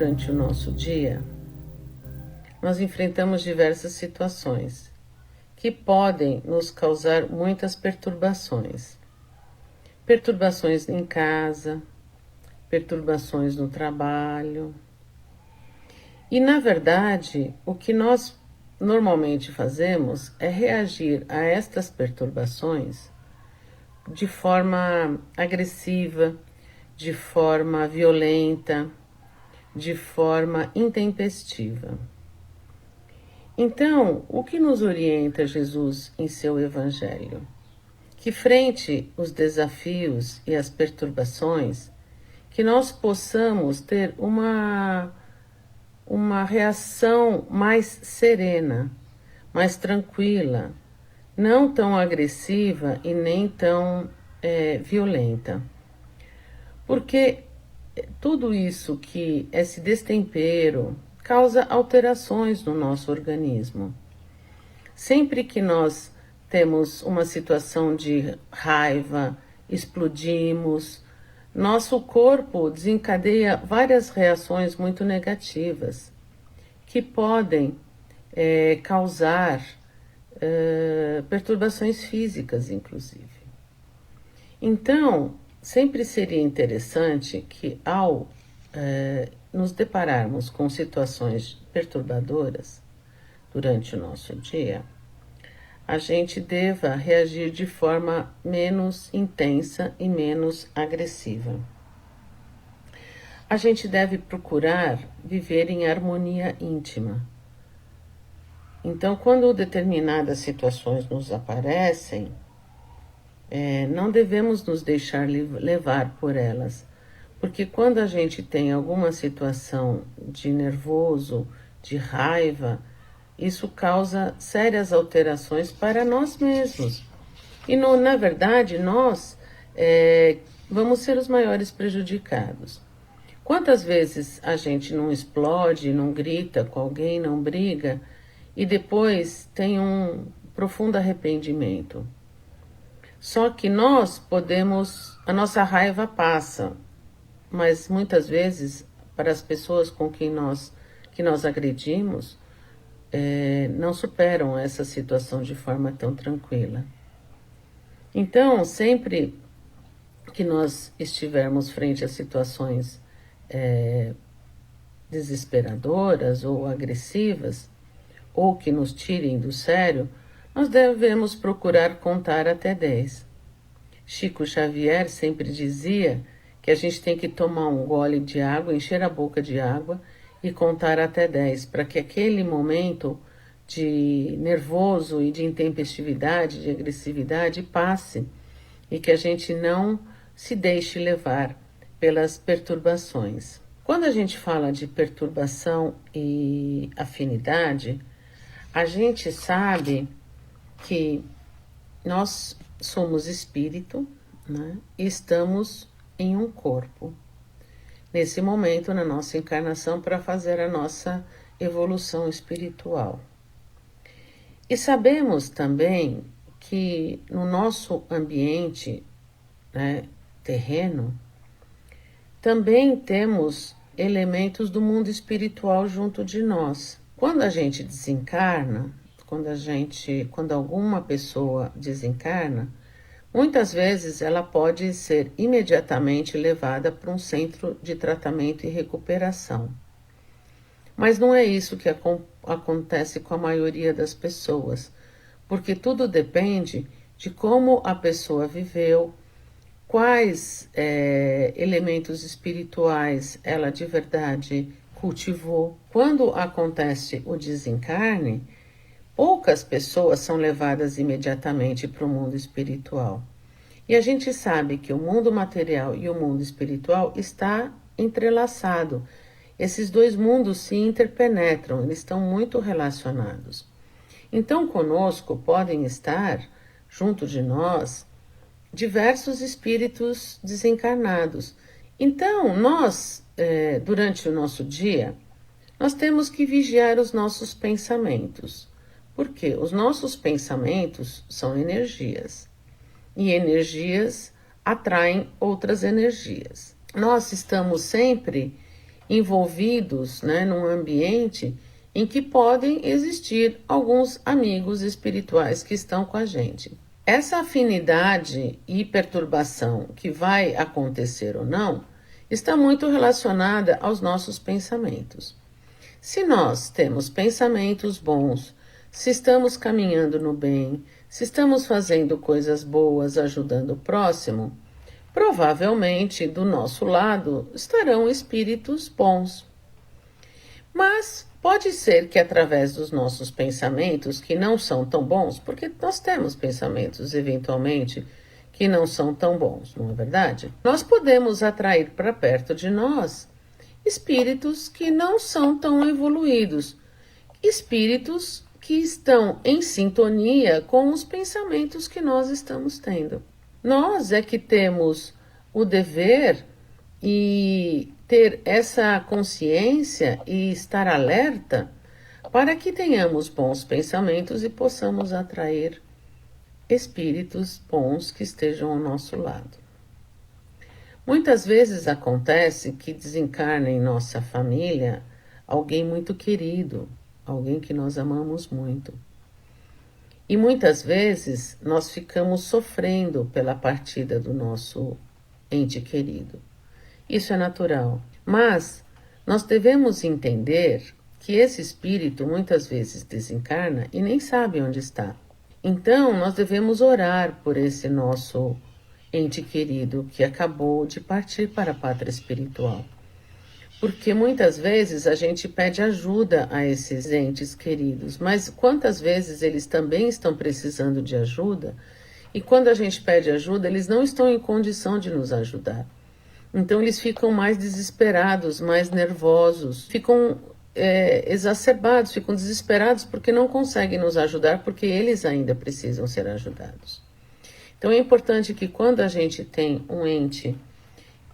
durante o nosso dia, nós enfrentamos diversas situações que podem nos causar muitas perturbações. Perturbações em casa, perturbações no trabalho. E, na verdade, o que nós normalmente fazemos é reagir a estas perturbações de forma agressiva, de forma violenta, de forma intempestiva. Então, o que nos orienta Jesus em seu Evangelho? Que frente os desafios e as perturbações, que nós possamos ter uma reação mais serena, mais tranquila, não tão agressiva e nem tão violenta. Porque tudo isso que esse destempero causa alterações no nosso organismo. Sempre que nós temos uma situação de raiva, explodimos, nosso corpo desencadeia várias reações muito negativas que podem causar perturbações físicas, inclusive. Então, sempre seria interessante que ao nos depararmos com situações perturbadoras durante o nosso dia, a gente deva reagir de forma menos intensa e menos agressiva. A gente deve procurar viver em harmonia íntima. Então, quando determinadas situações nos aparecem, não devemos nos deixar levar por elas, porque quando a gente tem alguma situação de nervoso, de raiva, isso causa sérias alterações para nós mesmos. E, na verdade, nós vamos ser os maiores prejudicados. Quantas vezes a gente não explode, não grita com alguém, não briga, e depois tem um profundo arrependimento? Só que nós podemos, a nossa raiva passa, mas muitas vezes, para as pessoas com quem que nós agredimos, não superam essa situação de forma tão tranquila. Então, sempre que nós estivermos frente a situações desesperadoras ou agressivas, ou que nos tirem do sério, nós devemos procurar contar até 10. Chico Xavier sempre dizia que a gente tem que tomar um gole de água, encher a boca de água e contar até 10, para que aquele momento de nervoso e de intempestividade, de agressividade passe e que a gente não se deixe levar pelas perturbações. Quando a gente fala de perturbação e afinidade, a gente sabe que nós somos espírito, né? E estamos em um corpo, nesse momento na nossa encarnação, para fazer a nossa evolução espiritual. E sabemos também que no nosso ambiente, né, terreno, também temos elementos do mundo espiritual junto de nós. Quando a gente desencarna, quando alguma pessoa desencarna, muitas vezes ela pode ser imediatamente levada para um centro de tratamento e recuperação. Mas não é isso que acontece com a maioria das pessoas, porque tudo depende de como a pessoa viveu, quais elementos espirituais ela de verdade cultivou. Quando acontece o desencarne, poucas pessoas são levadas imediatamente para o mundo espiritual. E a gente sabe que o mundo material e o mundo espiritual está entrelaçado. Esses dois mundos se interpenetram, eles estão muito relacionados. Então, conosco podem estar, junto de nós, diversos espíritos desencarnados. Então, nós, durante o nosso dia, nós temos que vigiar os nossos pensamentos. Porque os nossos pensamentos são energias. E energias atraem outras energias. Nós estamos sempre envolvidos, né, num ambiente em que podem existir alguns amigos espirituais que estão com a gente. Essa afinidade e perturbação que vai acontecer ou não está muito relacionada aos nossos pensamentos. Se nós temos pensamentos bons, se estamos caminhando no bem, se estamos fazendo coisas boas, ajudando o próximo, provavelmente do nosso lado estarão espíritos bons. Mas pode ser que através dos nossos pensamentos, que não são tão bons, porque nós temos pensamentos eventualmente que não são tão bons, não é verdade? Nós podemos atrair para perto de nós espíritos que não são tão evoluídos, espíritos que estão em sintonia com os pensamentos que nós estamos tendo. Nós é que temos o dever e ter essa consciência e estar alerta para que tenhamos bons pensamentos e possamos atrair espíritos bons que estejam ao nosso lado. Muitas vezes acontece que desencarna em nossa família alguém muito querido, alguém que nós amamos muito. E muitas vezes nós ficamos sofrendo pela partida do nosso ente querido. Isso é natural, mas nós devemos entender que esse espírito muitas vezes desencarna e nem sabe onde está. Então nós devemos orar por esse nosso ente querido que acabou de partir para a pátria espiritual. Porque muitas vezes a gente pede ajuda a esses entes queridos, mas quantas vezes eles também estão precisando de ajuda e quando a gente pede ajuda, eles não estão em condição de nos ajudar. Então eles ficam mais desesperados, mais nervosos, ficam exacerbados, ficam desesperados porque não conseguem nos ajudar, porque eles ainda precisam ser ajudados. Então é importante que quando a gente tem um ente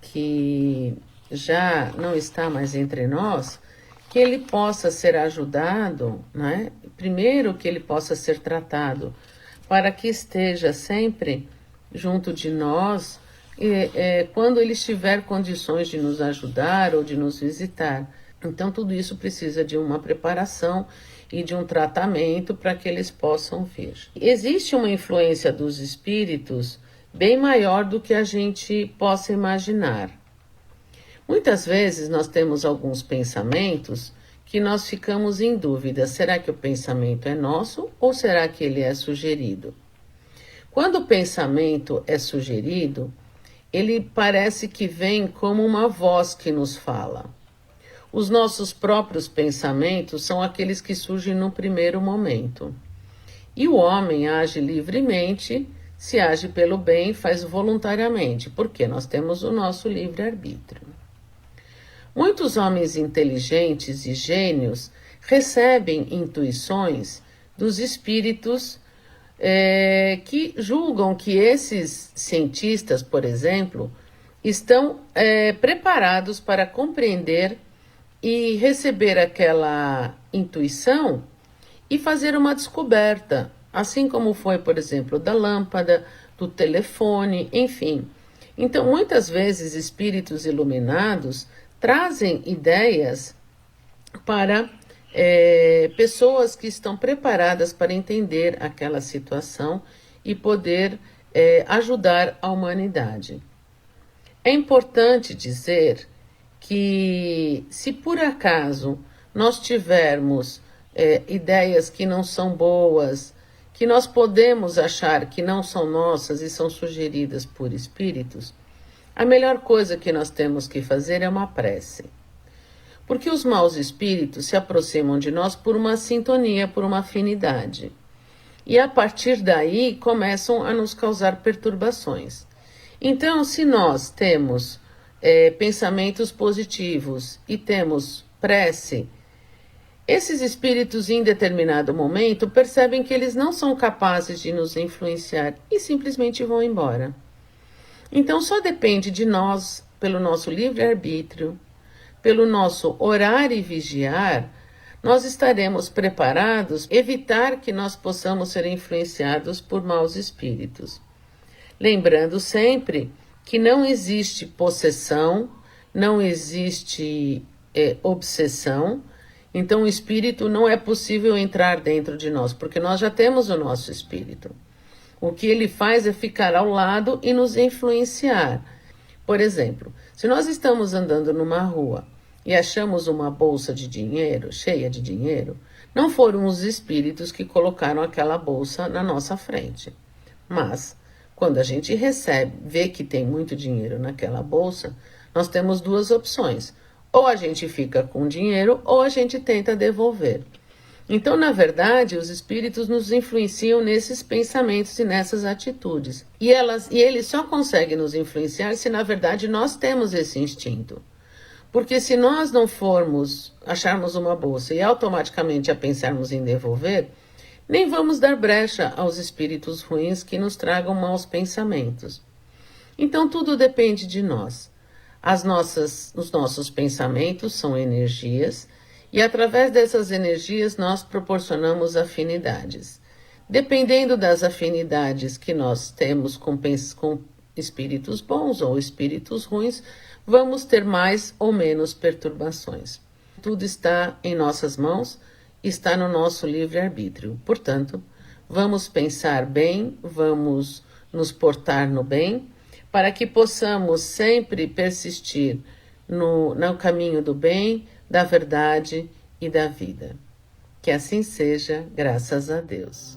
que já não está mais entre nós, que ele possa ser ajudado, né? Primeiro que ele possa ser tratado, para que esteja sempre junto de nós, quando ele tiver condições de nos ajudar ou de nos visitar. Então tudo isso precisa de uma preparação e de um tratamento para que eles possam vir. Existe uma influência dos espíritos bem maior do que a gente possa imaginar. Muitas vezes nós temos alguns pensamentos que nós ficamos em dúvida, será que o pensamento é nosso ou será que ele é sugerido? Quando o pensamento é sugerido, ele parece que vem como uma voz que nos fala. Os nossos próprios pensamentos são aqueles que surgem no primeiro momento. E o homem age livremente, se age pelo bem, faz voluntariamente, porque nós temos o nosso livre-arbítrio. Muitos homens inteligentes e gênios recebem intuições dos espíritos que julgam que esses cientistas, por exemplo, estão preparados para compreender e receber aquela intuição e fazer uma descoberta, assim como foi, por exemplo, da lâmpada, do telefone, enfim. Então, muitas vezes, espíritos iluminados trazem ideias para pessoas que estão preparadas para entender aquela situação e poder ajudar a humanidade. É importante dizer que se por acaso nós tivermos ideias que não são boas, que nós podemos achar que não são nossas e são sugeridas por espíritos, a melhor coisa que nós temos que fazer é uma prece. Porque os maus espíritos se aproximam de nós por uma sintonia, por uma afinidade. E a partir daí começam a nos causar perturbações. Então, se nós temos pensamentos positivos e temos prece, esses espíritos em determinado momento percebem que eles não são capazes de nos influenciar e simplesmente vão embora. Então só depende de nós, pelo nosso livre-arbítrio, pelo nosso orar e vigiar, nós estaremos preparados a evitar que nós possamos ser influenciados por maus espíritos. Lembrando sempre que não existe possessão, não existe obsessão. Então o espírito não é possível entrar dentro de nós, porque nós já temos o nosso espírito. O que ele faz é ficar ao lado e nos influenciar. Por exemplo, se nós estamos andando numa rua e achamos uma bolsa de dinheiro, cheia de dinheiro, não foram os espíritos que colocaram aquela bolsa na nossa frente. Mas, quando a gente recebe, vê que tem muito dinheiro naquela bolsa, nós temos duas opções. Ou a gente fica com dinheiro, ou a gente tenta devolver. Então, na verdade, os espíritos nos influenciam nesses pensamentos e nessas atitudes. E eles só conseguem nos influenciar se, na verdade, nós temos esse instinto. Porque se nós não formos acharmos uma bolsa e automaticamente a pensarmos em devolver, nem vamos dar brecha aos espíritos ruins que nos tragam maus pensamentos. Então, tudo depende de nós. Os nossos pensamentos são energias e através dessas energias nós proporcionamos afinidades. Dependendo das afinidades que nós temos com espíritos bons ou espíritos ruins, vamos ter mais ou menos perturbações. Tudo está em nossas mãos, está no nosso livre-arbítrio. Portanto, vamos pensar bem, vamos nos portar no bem, para que possamos sempre persistir no caminho do bem, da verdade e da vida. Que assim seja, graças a Deus.